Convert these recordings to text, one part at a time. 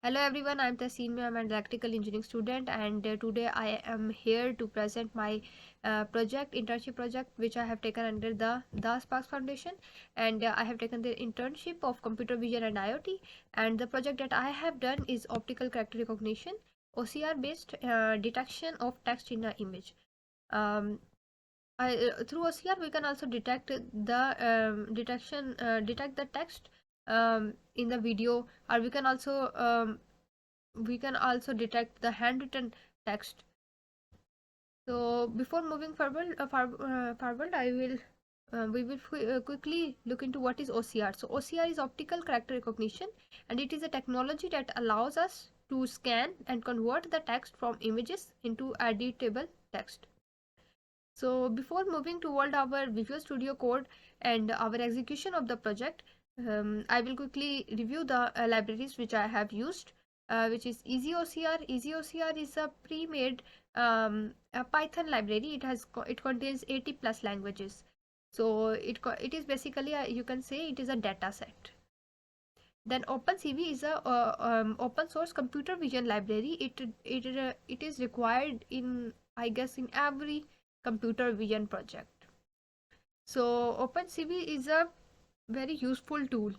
Hello everyone, I'm Tasin. I'm an electrical engineering student, and today I am here to present my internship project, which I have taken under the Sparks Foundation, and I have taken the internship of computer vision and IoT. And the project that I have done is optical character recognition, OCR based detection of text in an image. Um, Through OCR, we can also detect detect the text in the video, or we can also detect the handwritten text. So before moving forward, we will quickly look into what is OCR. So OCR is optical character recognition, and it is a technology that allows us to scan and convert the text from images into editable text. So before moving toward our Visual Studio Code and our execution of the project, I will quickly review the libraries which I have used, which is EasyOCR. EasyOCR is a pre-made a Python library. It contains 80 plus languages. So it is basically you can say it is a data set. Then OpenCV is a open source computer vision library. It is required in, I guess, in every computer vision project. So OpenCV is a very useful tool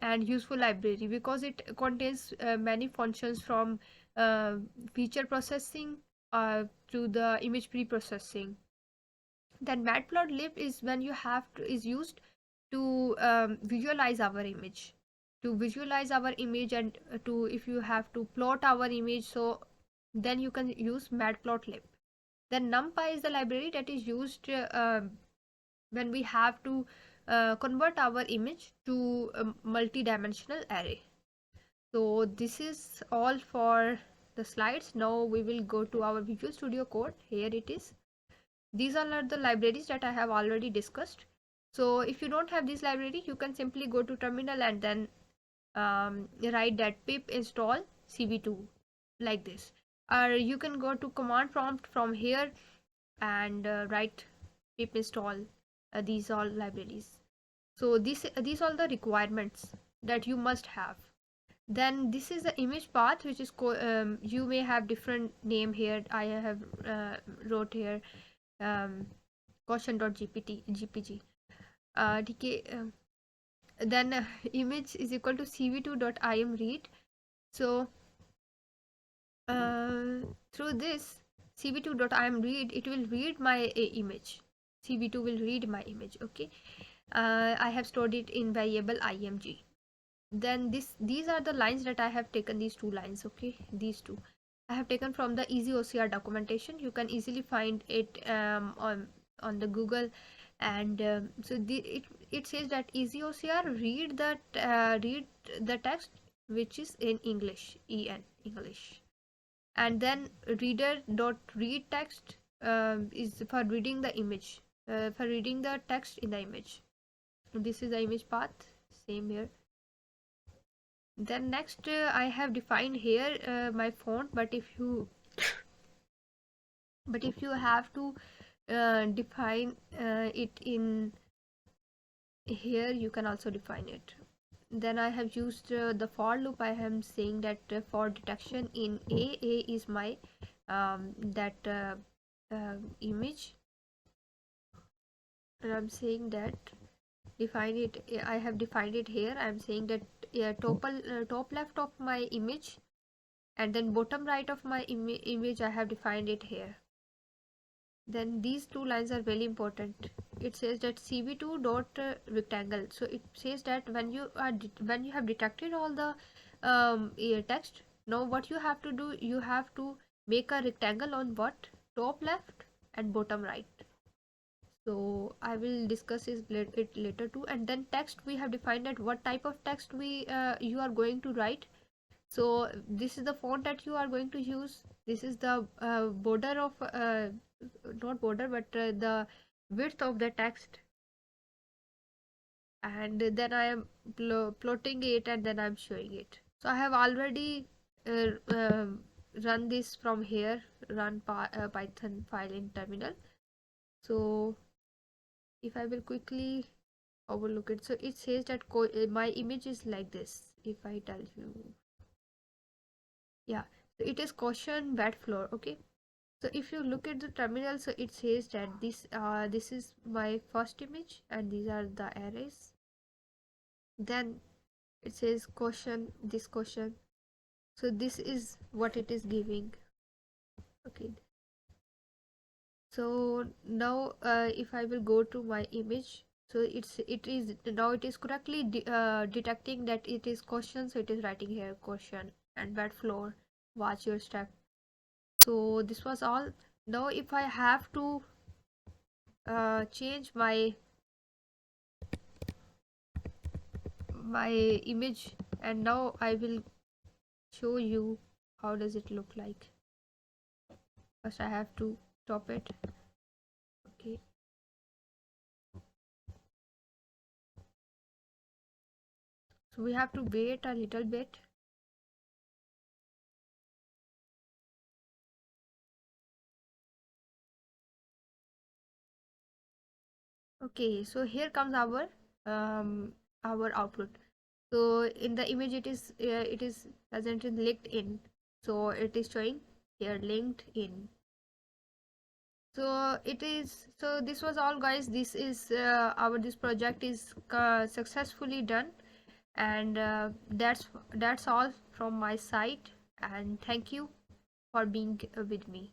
and useful library because it contains many functions from uh, feature processing to the image pre-processing. Then matplotlib is when you have to is used to visualize our image, and to if you have to plot our image, so then you can use matplotlib. Then numpy is the library that is used when we have to convert our image to a multi-dimensional array. So this is all for the slides. Now we will go to our Visual Studio Code. Here it is. These all are the libraries that I have already discussed. So if you don't have this library, you can simply go to terminal and then write that pip install cv2 like this. Or you can go to command prompt from here and write pip install these all libraries. So these are the requirements that you must have. Then this is the image path, which is you may have different name here. I have wrote here caution.gpg. Then image is equal to cv2.im read. So through this cv2.im read, it will read my image. cv2 will read my image. Okay. I have stored it in variable img. Then these are the lines that I have taken, these two lines. Okay, these two I have taken from the EasyOCR documentation. You can easily find it on the Google. And it says that EasyOCR read the text which is in English, English. And then reader dot read text is for reading the image, for reading the text in the image. This is the image path, same here. Then next I have defined here my font, but if you have to define it in here, you can also define it. Then I have used the for loop. I am saying that for detection in a is my that image, and I'm saying that define it. I have defined it here. I'm saying that top left of my image, and then bottom right of my image, I have defined it here. Then these two lines are very important. It says that cv2 dot rectangle. So it says that when you have detected all the text, now what you have to do, you have to make a rectangle on what, top left and bottom right. So I will discuss it later too. And then text, we have defined that what type of text you are going to write. So this is the font that you are going to use. This is the border of not border, but the width of the text. And then I am plotting it, and then I'm showing it. So I have already run this from here, run python file in terminal. So if I will quickly overlook it, so it says that my image is like this. If I tell you, Yeah, so it is question bed floor. Okay, so if you look at the terminal, so it says that this is my first image and these are the arrays. Then it says question, this question, so this is what it is giving. Okay, so now if I will go to my image, so it is now it is correctly detecting that it is question, so it is writing here question and bed floor, watch your step. So this was all. Now if I have to change my image, and now I will show you how does it look like. First I have to stop it. Okay, so we have to wait a little bit. Okay, so here comes our output. So in the image it is presented linked in, so it is showing here linked in. So it is, so this was all guys. This is our this project is successfully done, and that's all from my side, and thank you for being with me.